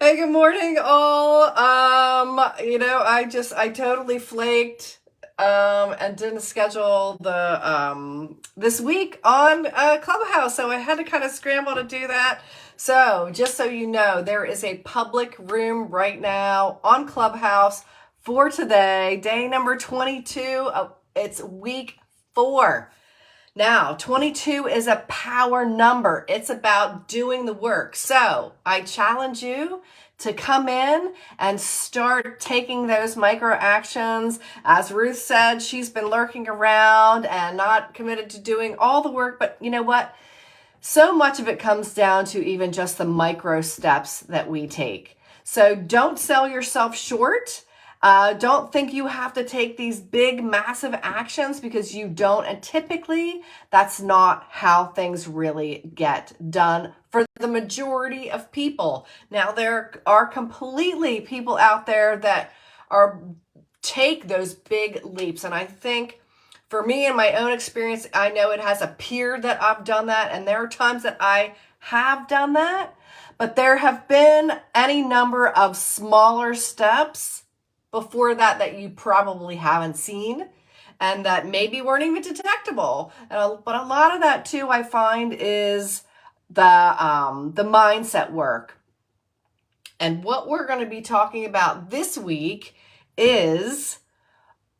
Hey, good morning, all. I totally flaked, and didn't schedule this week on Clubhouse, so I had to kind of scramble to do that. So, just so you know, there is a public room right now on Clubhouse for today, day number 22. It's week 4. Now, 22 is a power number. It's about doing the work. So I challenge you to come in and start taking those micro actions. As Ruth said, she's been lurking around and not committed to doing all the work. But you know what? So much of it comes down to even just the micro steps that we take. So don't sell yourself short. Don't think you have to take these big, massive actions because you don't. And typically, that's not how things really get done for the majority of people. Now, there are completely people out there that take those big leaps. And I think for me, in my own experience, I know it has appeared that I've done that. And there are times that I have done that. But there have been any number of smaller steps before that you probably haven't seen and that maybe weren't even detectable. But a lot of that too, I find, is the mindset work. And what we're going to be talking about this week is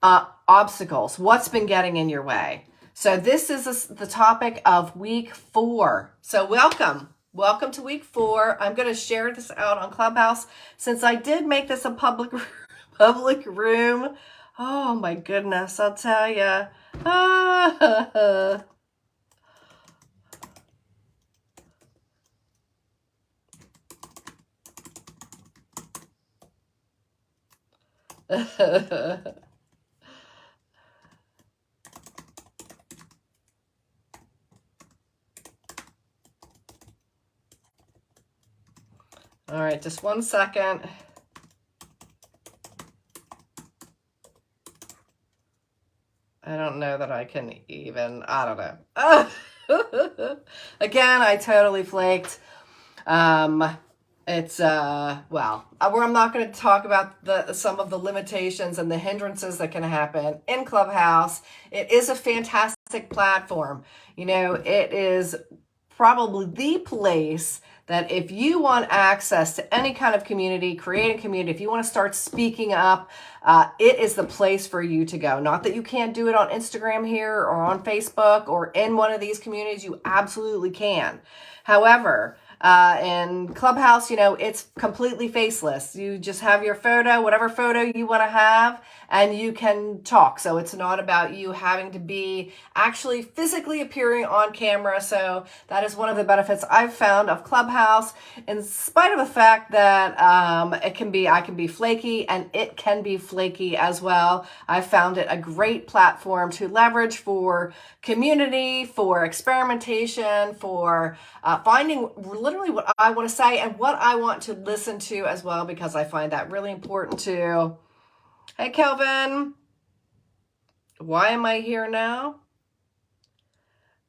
obstacles. What's been getting in your way? So this is the topic of week 4. So welcome to week 4. I'm going to share this out on Clubhouse since I did make this a public room. Oh my goodness, I'll tell you. All right, just one second. I don't know that I can even, I don't know. Again, I totally flaked. It's, well, I'm not going to talk about some of the limitations and the hindrances that can happen in Clubhouse. It is a fantastic platform. You know, it is probably the place that if you want access to any kind of community, create a community, if you want to start speaking up, it is the place for you to go. Not that you can't do it on Instagram here or on Facebook or in one of these communities, you absolutely can. However, in Clubhouse, you know, it's completely faceless. You just have your photo, whatever photo you want to have, and you can talk. So it's not about you having to be actually physically appearing on camera. So that is one of the benefits I've found of Clubhouse, in spite of the fact that I can be flaky, and it can be flaky as well. I found it a great platform to leverage for community, for experimentation, for finding literally what I want to say and what I want to listen to as well, because I find that really important too. Hey, Kelvin. Why am I here now?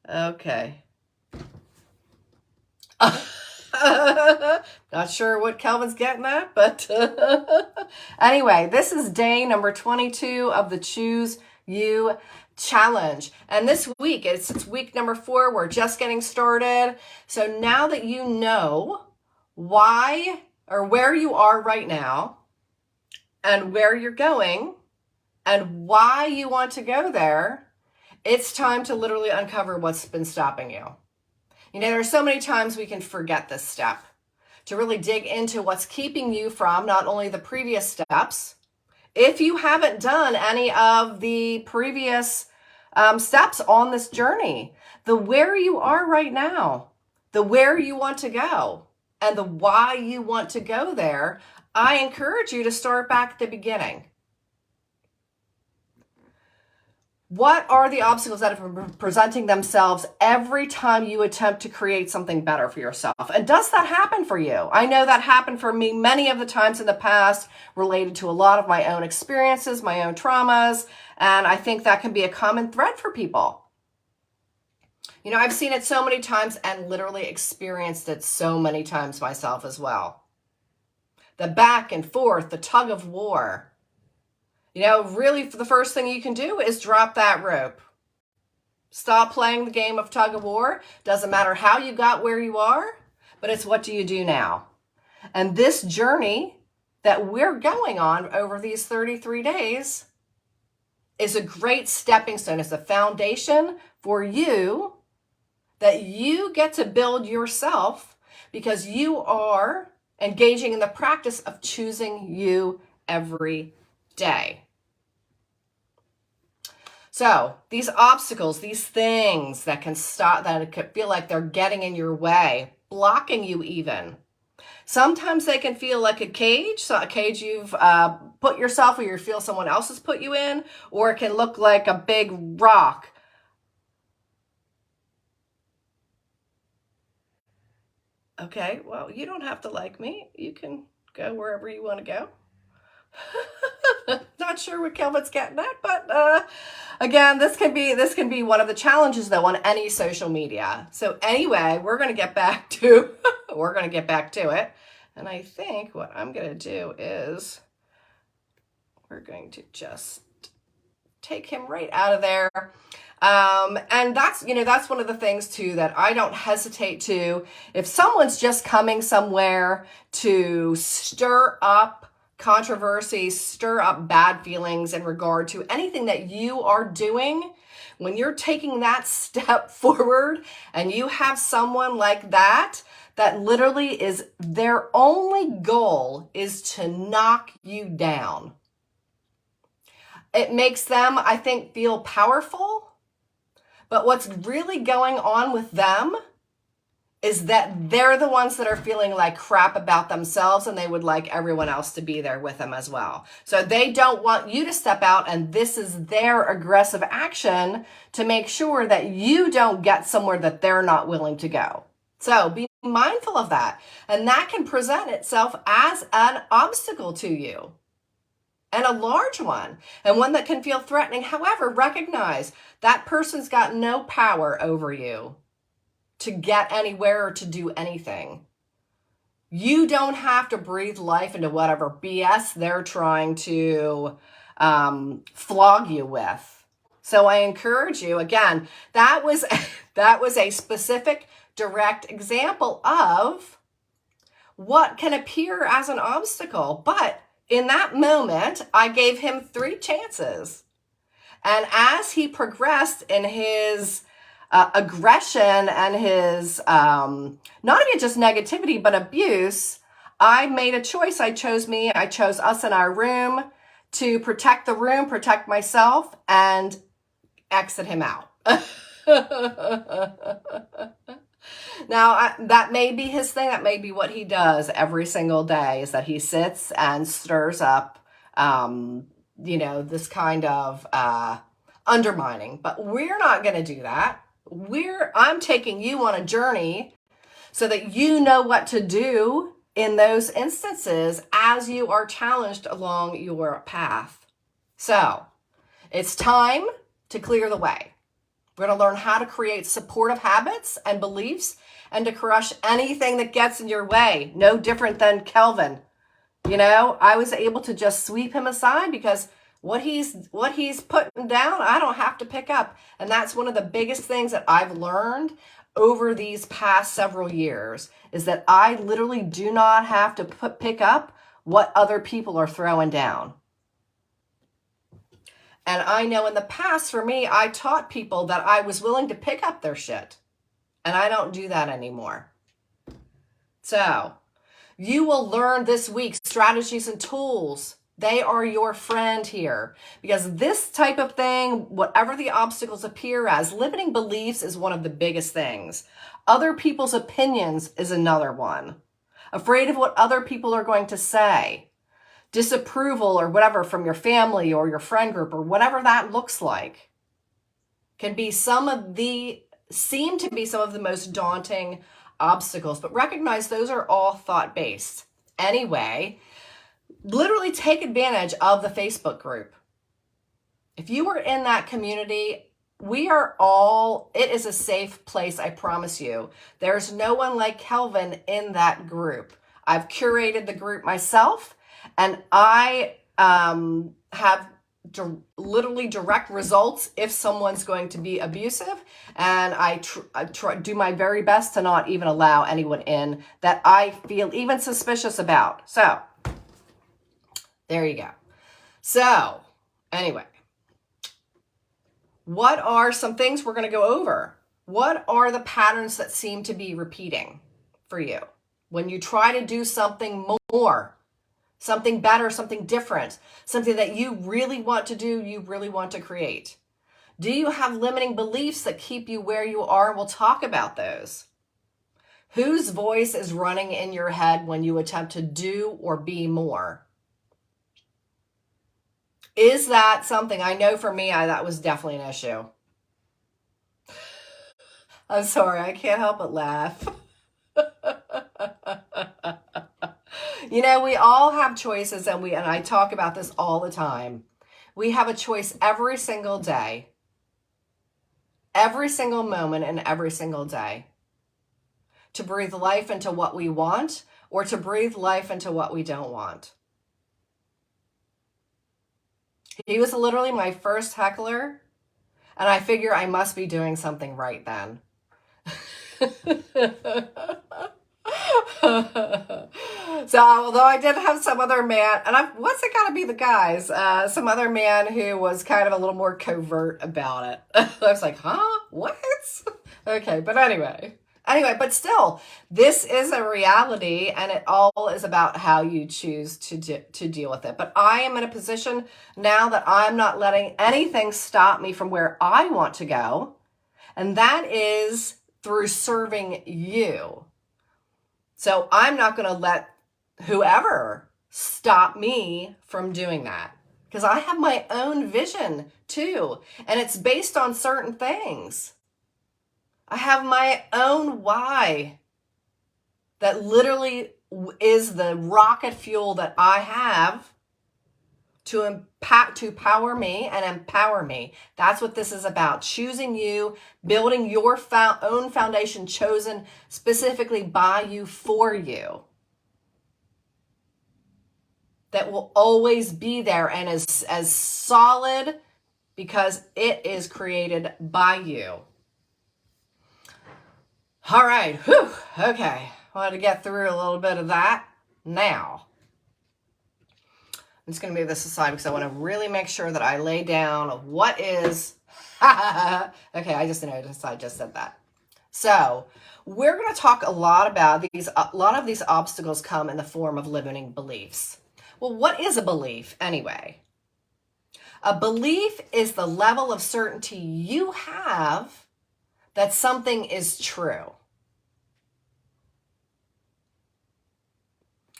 Okay. Not sure what Kelvin's getting at, but anyway, this is day number 22 of the Choose You Challenge. And this week, it's week number 4. We're just getting started. So now that you know why or where you are right now and where you're going and why you want to go there, it's time to literally uncover what's been stopping you. You know, there's so many times we can forget this step. To really dig into what's keeping you from not only the previous steps, if you haven't done any of the previous steps on this journey, the where you are right now, the where you want to go, and the why you want to go there, I encourage you to start back at the beginning. What are the obstacles that have been presenting themselves every time you attempt to create something better for yourself? And does that happen for you? I know that happened for me many of the times in the past, related to a lot of my own experiences, my own traumas, and I think that can be a common thread for people. You know, I've seen it so many times and literally experienced it so many times myself as well. the back and forth, the tug of war. You know, really the first thing you can do is drop that rope. Stop playing the game of tug of war. Doesn't matter how you got where you are, but it's what do you do now? And this journey that we're going on over these 33 days is a great stepping stone. It's a foundation for you that you get to build yourself because you are engaging in the practice of choosing you every day. So these obstacles, these things that can stop, that it could feel like they're getting in your way, blocking you even. Sometimes they can feel like a cage, so a cage you've put yourself or you feel someone else has put you in, or it can look like a big rock. Okay, well, you don't have to like me. You can go wherever you want to go. Not sure what Kelvin's getting at, but again, this can be one of the challenges though on any social media. So anyway, we're going to get back to it. And I think what I'm going to do is we're going to just take him right out of there. And that's one of the things too that I don't hesitate to. If someone's just coming somewhere to stir up controversy, stir up bad feelings in regard to anything that you are doing, when you're taking that step forward and you have someone like that literally is their only goal is to knock you down. It makes them, I think, feel powerful. But what's really going on with them is that they're the ones that are feeling like crap about themselves and they would like everyone else to be there with them as well. So they don't want you to step out, and this is their aggressive action to make sure that you don't get somewhere that they're not willing to go. So be mindful of that. And that can present itself as an obstacle to you, and a large one, and one that can feel threatening. However, recognize that person's got no power over you to get anywhere or to do anything. You don't have to breathe life into whatever BS they're trying to flog you with. So I encourage you, again, that was a specific, direct example of what can appear as an obstacle. But in that moment, I gave him 3 chances. And as he progressed in his aggression and his, not even just negativity, but abuse, I made a choice. I chose me. I chose us in our room to protect the room, protect myself, and exit him out. Now, that may be his thing. That may be what he does every single day, is that he sits and stirs up, this kind of undermining. But we're not going to do that. I'm taking you on a journey so that you know what to do in those instances as you are challenged along your path. So it's time to clear the way. We're going to learn how to create supportive habits and beliefs and to crush anything that gets in your way. No different than Kelvin. I was able to just sweep him aside because what he's putting down, I don't have to pick up. And that's one of the biggest things that I've learned over these past several years, is that I literally do not have to pick up what other people are throwing down. And I know in the past, for me, I taught people that I was willing to pick up their shit. And I don't do that anymore. So you will learn this week strategies and tools. They are your friend here. Because this type of thing, whatever the obstacles appear as, limiting beliefs is one of the biggest things. Other people's opinions is another one. Afraid of what other people are going to say. Disapproval or whatever from your family or your friend group or whatever that looks like can be seem to be some of the most daunting obstacles. But recognize those are all thought-based. Anyway, literally take advantage of the Facebook group. If you are in that community, it is a safe place, I promise you. There's no one like Kelvin in that group. I've curated the group myself, and I have literally direct results if someone's going to be abusive, and I do my very best to not even allow anyone in that I feel even suspicious about. So there you go. So anyway, what are some things we're going to go over? What are the patterns that seem to be repeating for you when you try to do something more, something better, something different, something that you really want to do, you really want to create? Do you have limiting beliefs that keep you where you are? We'll talk about those. Whose voice is running in your head when you attempt to do or be more? Is that something? I know for me, that was definitely an issue. I'm sorry, I can't help but laugh. You know, we all have choices, and I talk about this all the time. We have a choice every single day, every single moment, and every single day to breathe life into what we want or to breathe life into what we don't want. He was literally my first heckler, and I figure I must be doing something right then. So although I did have some other man, and what's it got to be the guys, some other man who was kind of a little more covert about it. I was like, huh? What? Okay, but anyway, but still, this is a reality, and it all is about how you choose to deal with it. But I am in a position now that I'm not letting anything stop me from where I want to go, and that is through serving you. So I'm not going to let whoever stop me from doing that, because I have my own vision too, and it's based on certain things. I have my own why that literally is the rocket fuel that I have to power me and empower me. That's what this is about. Choosing you, building your own foundation chosen specifically by you for you. That will always be there and is as solid because it is created by you. All right. Whew. Okay. Wanted to get through a little bit of that. Now, I'm just going to move this aside because I want to really make sure that I lay down what is... Okay, I just noticed I just said that. So we're going to talk a lot about these. A lot of these obstacles come in the form of limiting beliefs. Well, what is a belief anyway? A belief is the level of certainty you have that something is true.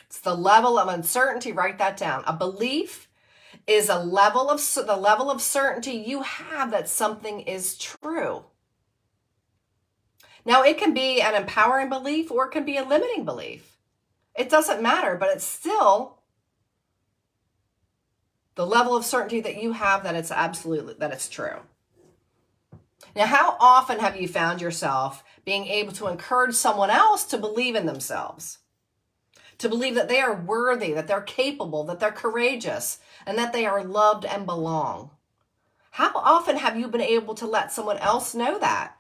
It's the level of uncertainty. Write that down. A belief is the level of certainty you have that something is true. Now, it can be an empowering belief or it can be a limiting belief. It doesn't matter, but it's still the level of certainty that you have that it's true. Now, how often have you found yourself being able to encourage someone else to believe in themselves? To believe that they are worthy, that they're capable, that they're courageous, and that they are loved and belong? How often have you been able to let someone else know that?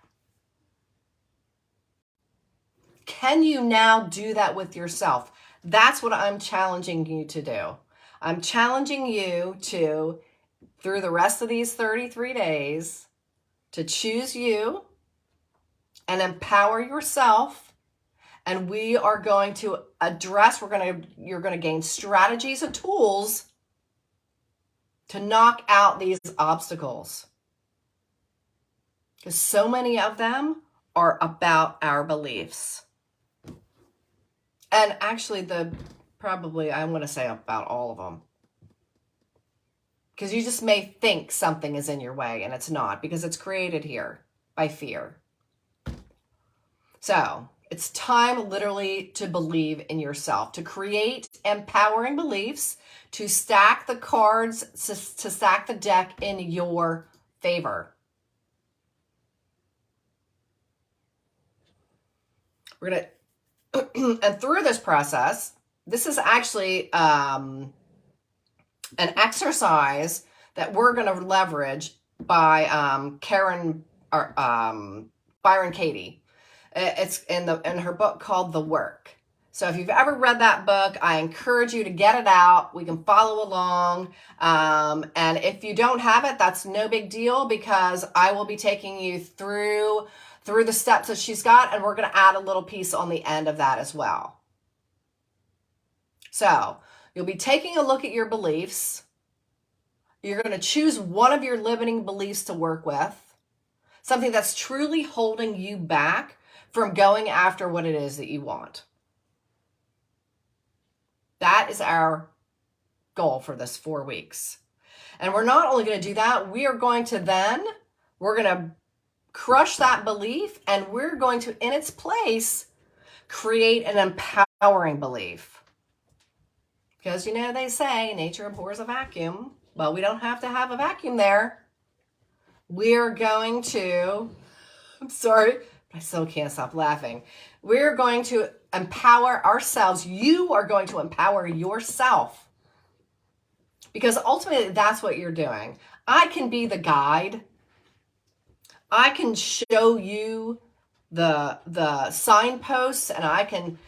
Can you now do that with yourself? That's what I'm challenging you to do. I'm challenging you to, through the rest of these 33 days, to choose you and empower yourself. And we are going to address, you're going to gain strategies and tools to knock out these obstacles. Because so many of them are about our beliefs. And actually, I'm going to say about all of them. Because you just may think something is in your way, and it's not, because it's created here by fear. So it's time literally to believe in yourself, to create empowering beliefs, to stack the cards, to stack the deck in your favor. We're going to, and through this process, this is actually an exercise that we're going to leverage by Byron Katie. It's in her book called The Work. So if you've ever read that book, I encourage you to get it out. We can follow along. And if you don't have it, that's no big deal, because I will be taking you through the steps that she's got, and we're going to add a little piece on the end of that as well. So you'll be taking a look at your beliefs. You're going to choose one of your limiting beliefs to work with, something that's truly holding you back from going after what it is that you want. That is our goal for this 4 weeks. And we're not only going to do that, we're going to crush that belief, and we're going to, in its place, create an empowering belief. Because, they say nature abhors a vacuum. Well, we don't have to have a vacuum there. We're going to, I'm sorry, but I still can't stop laughing. We're going to empower ourselves. You are going to empower yourself. Because ultimately, that's what you're doing. I can be the guide. I can show you the signposts, and I can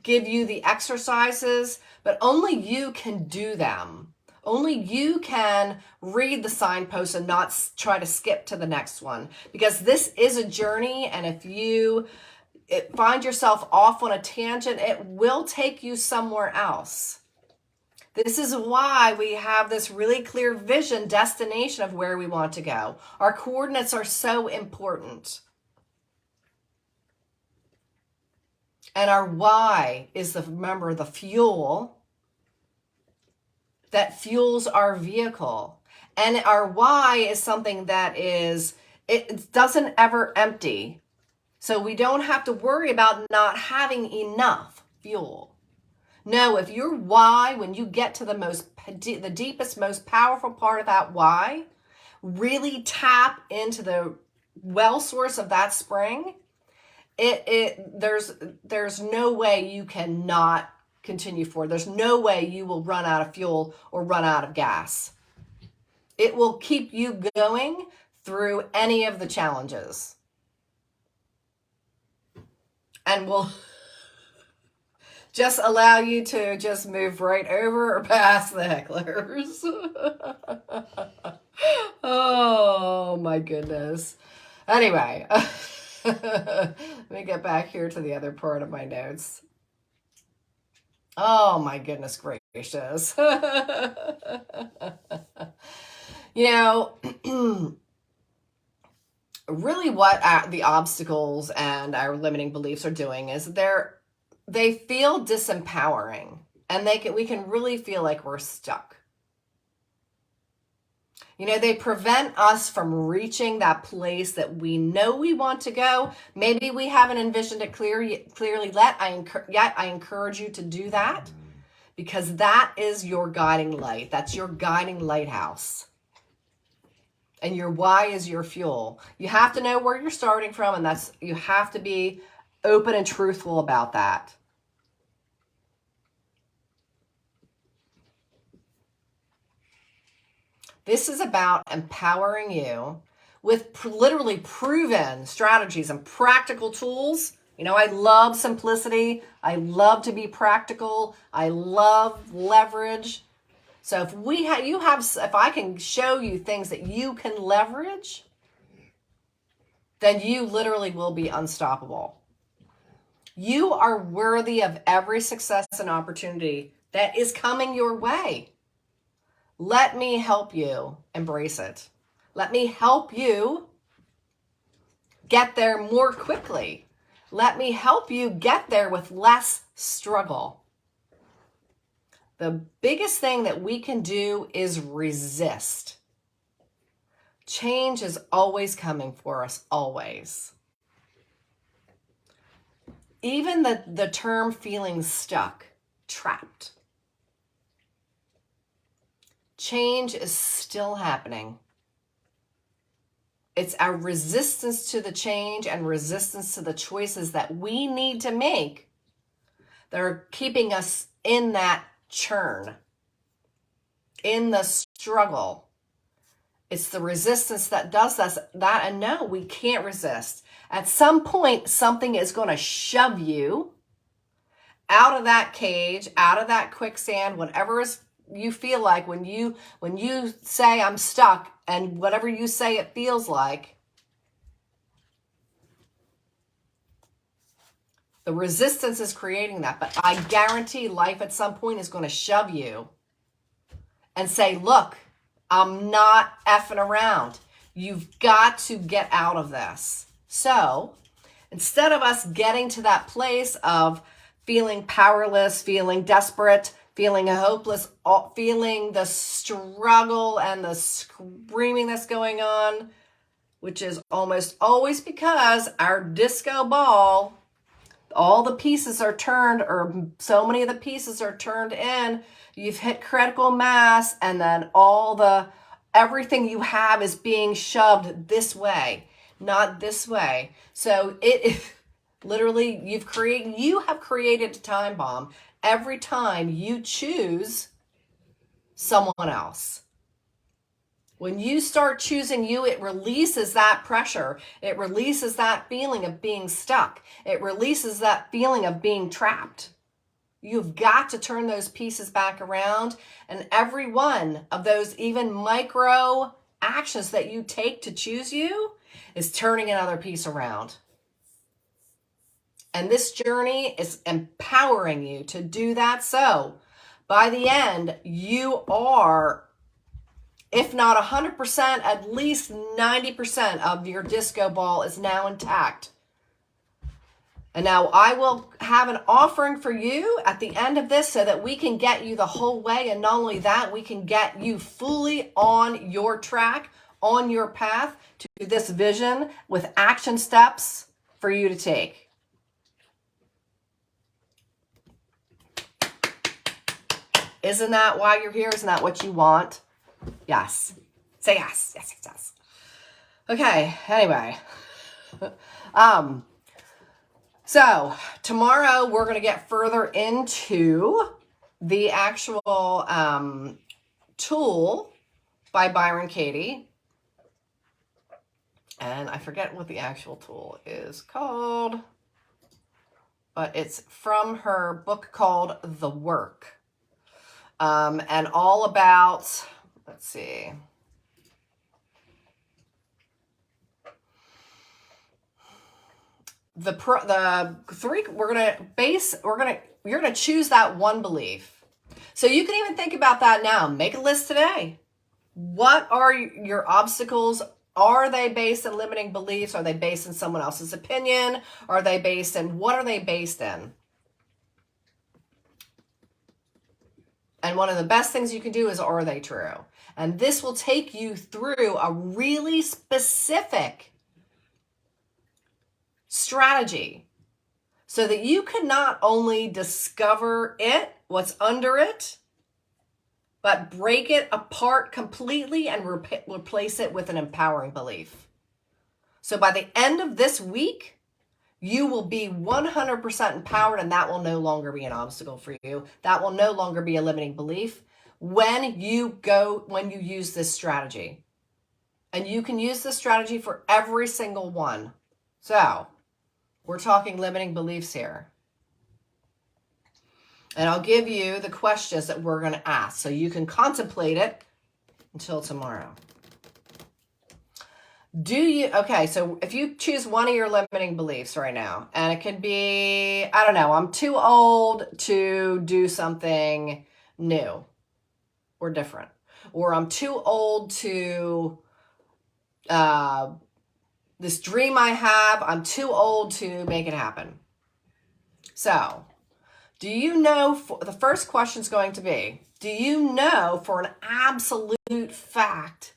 give you the exercises, but only you can do them. Only you can read the signposts and not try to skip to the next one, because this is a journey, and if you find yourself off on a tangent, it will take you somewhere else. This is why we have this really clear vision, destination of where we want to go. Our coordinates are so important. And our why is remember, the fuel that fuels our vehicle. And our why is something that it doesn't ever empty. So we don't have to worry about not having enough fuel. No, if your why, when you get to the deepest, most powerful part of that why, really tap into the well source of that spring, there's no way you cannot continue forward. There's no way you will run out of fuel or run out of gas. It will keep you going through any of the challenges. And will just allow you to just move right over or past the hecklers. Oh my goodness. Anyway, let me get back here to the other part of my notes. Oh my goodness gracious. Really what the obstacles and our limiting beliefs are doing is they feel disempowering, and we can really feel like we're stuck. They prevent us from reaching that place that we know we want to go. Maybe we haven't envisioned it clearly yet. I encourage you to do that, because that is your guiding light. That's your guiding lighthouse. And your why is your fuel. You have to know where you're starting from, and you have to be open and truthful about that. This is about empowering you with literally proven strategies and practical tools. I love simplicity. I love to be practical. I love leverage. So if I can show you things that you can leverage, then you literally will be unstoppable. You are worthy of every success and opportunity that is coming your way. Let me help you embrace it. Let me help you get there more quickly. Let me help you get there with less struggle. The biggest thing that we can do is resist. Change is always coming for us, always. Even the term feeling stuck, trapped. Change is still happening. It's our resistance to the change and resistance to the choices that we need to make that are keeping us in that churn, in the struggle. It's the resistance that does that. And no, we can't resist. At some point, something is going to shove you out of that cage, out of that quicksand, whatever is you feel like when you say I'm stuck, and whatever you say it feels like, the resistance is creating that. But I guarantee life at some point is going to shove you and say, look, I'm not effing around. You've got to get out of this. So instead of us getting to that place of feeling powerless, feeling desperate, feeling hopeless, feeling the struggle and the screaming that's going on, which is almost always because our disco ball, all the pieces are turned, or so many of the pieces are turned in, you've hit critical mass, and then everything you have is being shoved this way, not this way. So it literally, you have created a time bomb every time you choose someone else. When you start choosing you, it releases that pressure. It releases that feeling of being stuck. It releases that feeling of being trapped. You've got to turn those pieces back around. And every one of those even micro actions that you take to choose you is turning another piece around. And this journey is empowering you to do that. So by the end, you are, if not 100%, at least 90% of your disco ball is now intact. And now I will have an offering for you at the end of this so that we can get you the whole way. And not only that, we can get you fully on your track, on your path to this vision with action steps for you to take. Isn't that why you're here? Isn't that what you want? Yes. Say yes. Yes, yes, yes. Okay, anyway. So tomorrow we're going to get further into the actual tool by Byron Katie. And I forget what the actual tool is called, but it's from her book called The Work. And all about, let's see. The three, you're going to choose that one belief. So you can even think about that now. Make a list today. What are your obstacles? Are they based in limiting beliefs? Are they based in someone else's opinion? What are they based in? And one of the best things you can do is, are they true? And this will take you through a really specific strategy so that you can not only discover what's under it, but break it apart completely and replace it with an empowering belief. So by the end of this week, you will be 100% empowered, and that will no longer be an obstacle for you. That will no longer be a limiting belief when you use this strategy. And you can use this strategy for every single one. So we're talking limiting beliefs here. And I'll give you the questions that we're going to ask so you can contemplate it until tomorrow. So if you choose one of your limiting beliefs right now, and it could be, I don't know, I'm too old to do something new or different, or I'm too old to, this dream I have, I'm too old to make it happen. So do you know, the first question is going to be, do you know for an absolute fact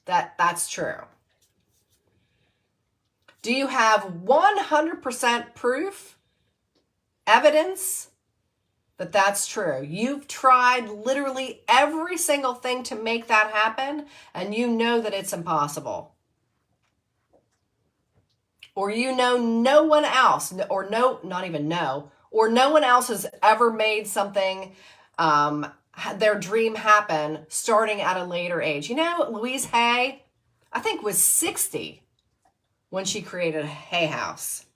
that that's true? Do you have 100% proof, evidence that that's true? You've tried literally every single thing to make that happen, and you know that it's impossible. Or you know no one else, or or no one else has ever made something, their dream happen starting at a later age. You know, Louise Hay, I think, was 60 when she created Hay House.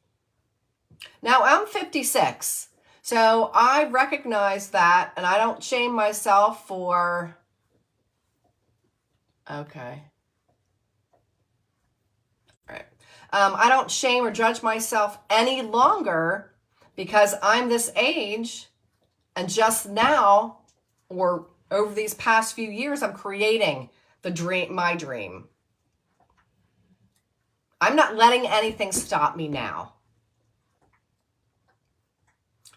Now I'm 56, so I recognize that, and I don't shame myself for, okay. All right. I don't shame or judge myself any longer because I'm this age, and just now, or over these past few years, I'm creating the dream, my dream. I'm not letting anything stop me now.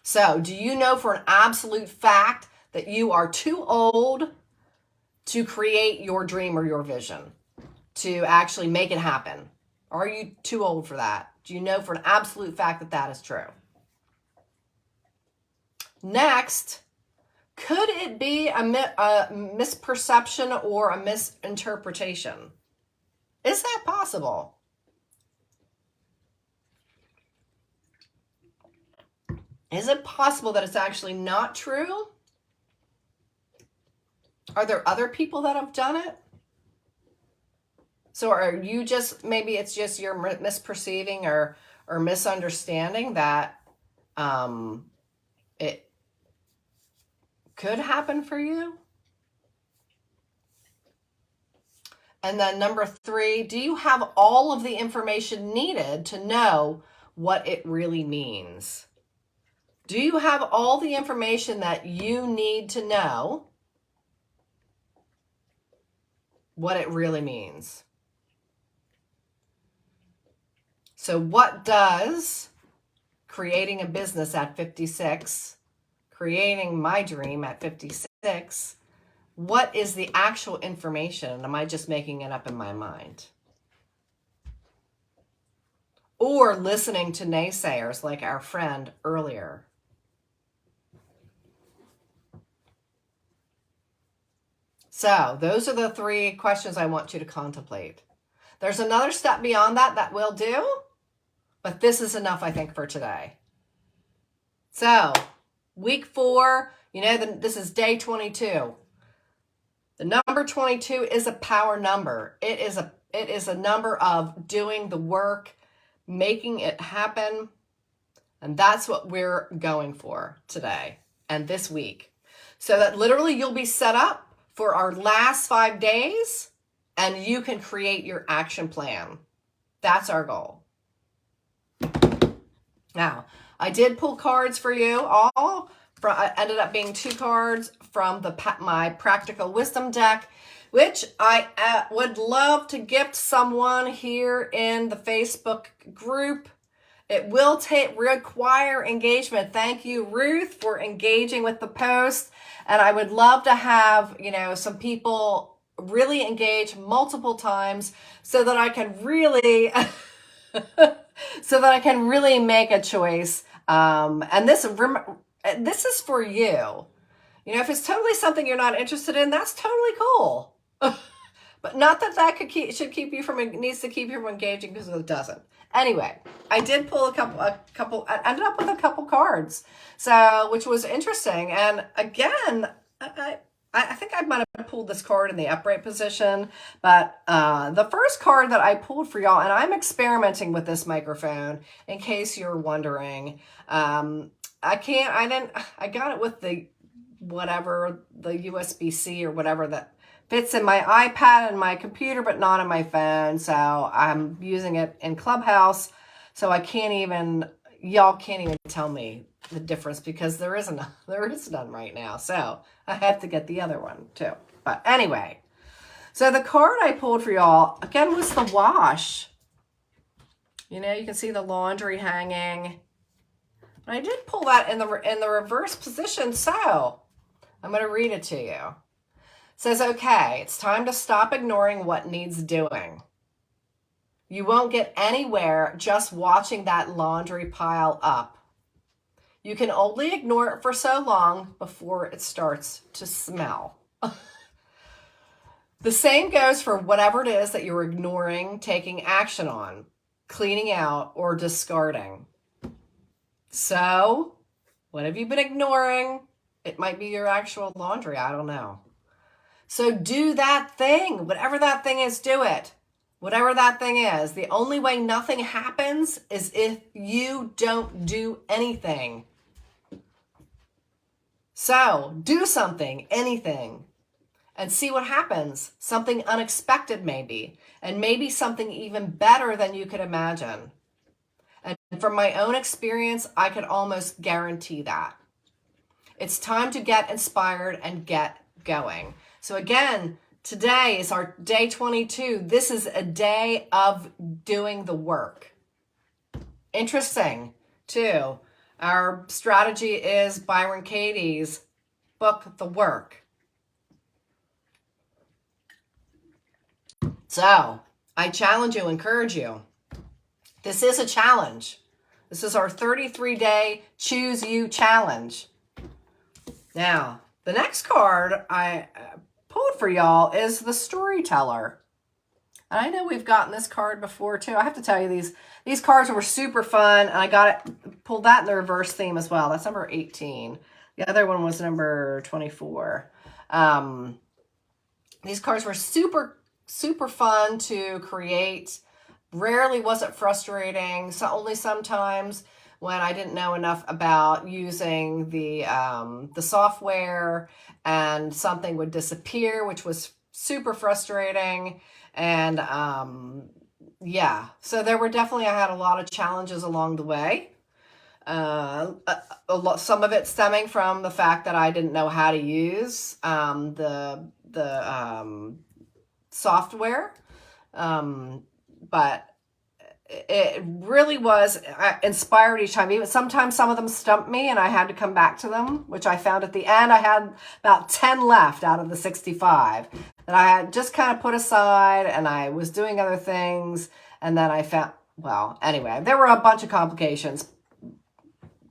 So, do you know for an absolute fact that you are too old to create your dream or your vision, to actually make it happen? Are you too old for that? Do you know for an absolute fact that that is true? Next, could it be a misperception or a misinterpretation? Is that possible? Is it possible that it's actually not true? Are there other people that have done it? So are you just, maybe it's just you're misperceiving or misunderstanding that it could happen for you? And then number 3, do you have all of the information needed to know what it really means? Do you have all the information that you need to know what it really means? So what does creating a business at 56, creating my dream at 56, what is the actual information? Am I just making it up in my mind? Or listening to naysayers like our friend earlier? So those are the 3 questions I want you to contemplate. There's another step beyond that that we'll do, but this is enough, I think, for today. So week 4, you know, this is day 22. The number 22 is a power number. It is a number of doing the work, making it happen. And that's what we're going for today and this week. So that literally you'll be set up for our last 5 days and you can create your action plan. That's our goal. Now, I did pull cards for you all. It ended up being 2 cards from my Practical Wisdom deck, which I would love to gift someone here in the Facebook group. It will require engagement. Thank you, Ruth, for engaging with the post. And I would love to have, you know, some people really engage multiple times so that I can really make a choice. And this is for you. You know, if it's totally something you're not interested in, that's totally cool. But not that needs to keep you from engaging, because it doesn't. Anyway, I did pull I ended up with a couple cards, so, which was interesting. And again, I think I might have pulled this card in the upright position, but the first card that I pulled for y'all, and I'm experimenting with this microphone in case you're wondering. I got it with the USB-C or whatever that fits in my iPad and my computer, but not on my phone. So I'm using it in Clubhouse. So y'all can't even tell me the difference because there is none right now. So I have to get the other one too. But anyway, so the card I pulled for y'all again was the wash. You know, you can see the laundry hanging. I did pull that in the reverse position, so I'm going to read it to you. It says, okay, it's time to stop ignoring what needs doing. You won't get anywhere just watching that laundry pile up. You can only ignore it for so long before it starts to smell. The same goes for whatever it is that you're ignoring, taking action on, cleaning out, or discarding. So, What have you been ignoring? It might be your actual laundry. I don't know. So do that thing. Whatever that thing is, do it. Whatever that thing is. The only way nothing happens is if you don't do anything. So do something, anything, and see what happens. Something unexpected maybe, and maybe something even better than you could imagine. And from my own experience, I could almost guarantee that. It's time to get inspired and get going. So again, today is our day 22. This is a day of doing the work. Interesting, too. Our strategy is Byron Katie's book, The Work. So I challenge you, encourage you. This is a challenge. This is our 33-day Choose You challenge. Now, the next card I pulled for y'all is the Storyteller. And I know we've gotten this card before too. I have to tell you, these cards were super fun. And I pulled that in the reverse theme as well. That's number 18. The other one was number 24. These cards were super, super fun to create. Rarely was it frustrating. So only sometimes when I didn't know enough about using the software and something would disappear, which was super frustrating. And yeah, so there were definitely, I had a lot of challenges along the way. Some of it stemming from the fact that I didn't know how to use the software. But it really was inspired each time. Even sometimes some of them stumped me and I had to come back to them, which I found at the end. I had about 10 left out of the 65 that I had just kind of put aside, and I was doing other things. And then I found, well, anyway, there were a bunch of complications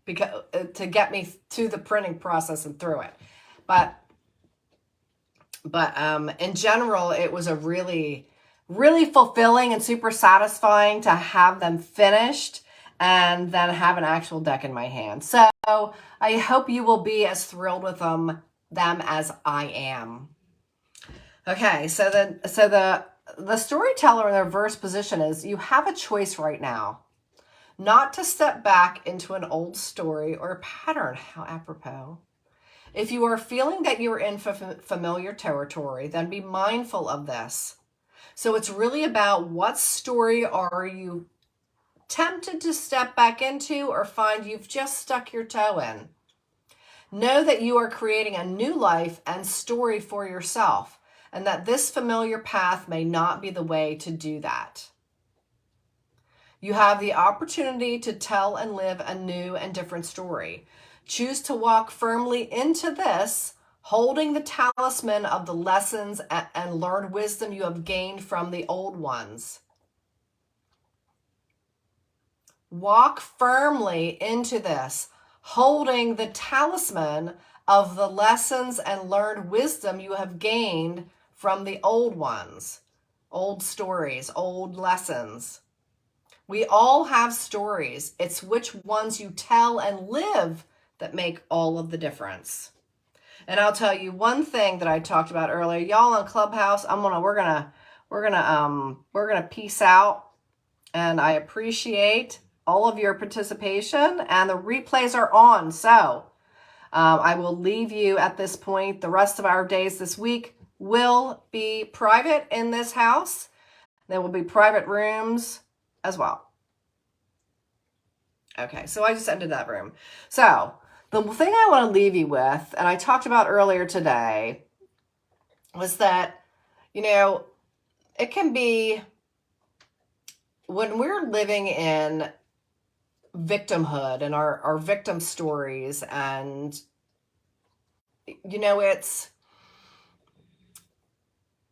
because to get me to the printing process and through it. But in general, it was a really fulfilling and super satisfying to have them finished and then have an actual deck in my hand. So I hope you will be as thrilled with them as I am. Okay, so the Storyteller in the reverse position is you have a choice right now not to step back into an old story or pattern. How apropos. If you are feeling that you're in familiar territory, then be mindful of this. So it's really about what story are you tempted to step back into or find you've just stuck your toe in. Know that you are creating a new life and story for yourself, and that this familiar path may not be the way to do that. You have the opportunity to tell and live a new and different story. Choose to walk firmly into this, holding the talisman of the lessons and learned wisdom you have gained from the old ones. Walk firmly into this, holding the talisman of the lessons and learned wisdom you have gained from the old ones. Old stories, old lessons. We all have stories. It's which ones you tell and live that make all of the difference. And I'll tell you one thing that I talked about earlier. Y'all on Clubhouse, we're gonna peace out. And I appreciate all of your participation, and the replays are on. So I will leave you at this point. The rest of our days this week will be private in this house. There will be private rooms as well. Okay, so I just ended that room. So the thing I want to leave you with, and I talked about earlier today, was that, it can be when we're living in victimhood and our victim stories, and,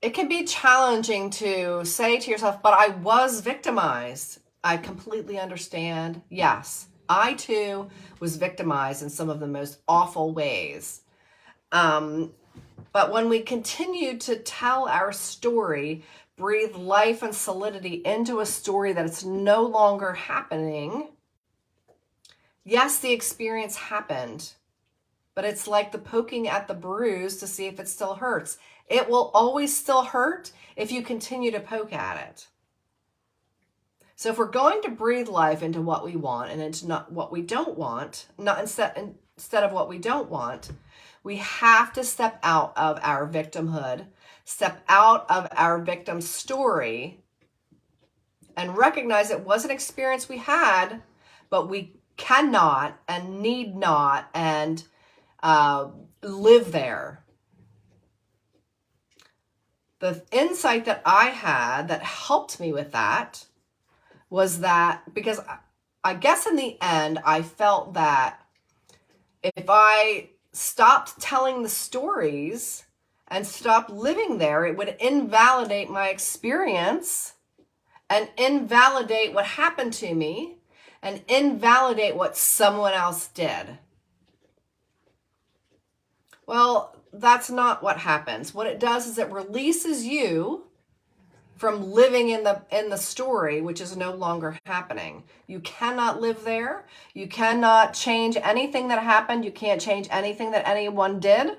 it can be challenging to say to yourself, but I was victimized. I completely understand. Yes, I too was victimized in some of the most awful ways. But when we continue to tell our story, breathe life and solidity into a story that it's no longer happening, Yes, the experience happened, but it's like the poking at the bruise to see if it still hurts. It will always still hurt if you continue to poke at it. So if we're going to breathe life into what we want and into not what we don't want, not instead of what we don't want, we have to step out of our victimhood, step out of our victim story, and recognize it was an experience we had, but we cannot and need not and live there. The insight that I had that helped me with that was that, because I guess in the end, I felt that if I stopped telling the stories and stopped living there, it would invalidate my experience and invalidate what happened to me and invalidate what someone else did. Well, that's not what happens. What it does is it releases you from living in the story, which is no longer happening. You cannot live there. You cannot change anything that happened. You can't change anything that anyone did.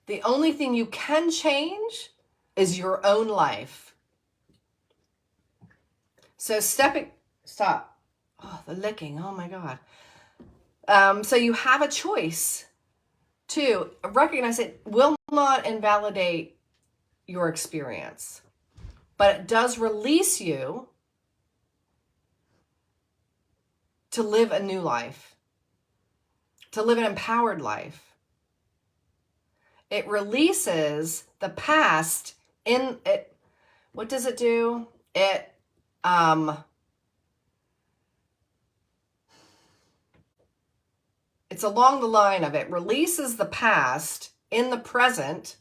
The only thing you can change is your own life. So stop. Oh, the licking. Oh my God. So you have a choice to recognize it will not invalidate your experience, but it does release you to live a new life, to live an empowered life. It releases the past in it. What does it do? It's along the line of it releases the past in the present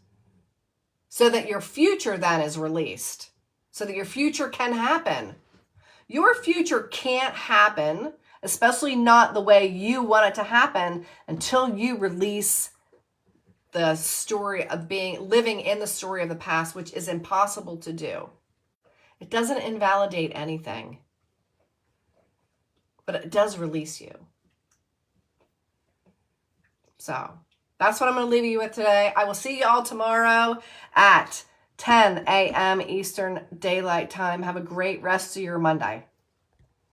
so that your future then is released, so that your future can happen. Your future can't happen, especially not the way you want it to happen, until you release the story of living in the story of the past, which is impossible to do. It doesn't invalidate anything, but it does release you. So that's what I'm going to leave you with today. I will see you all tomorrow at 10 a.m. Eastern Daylight Time. Have a great rest of your Monday.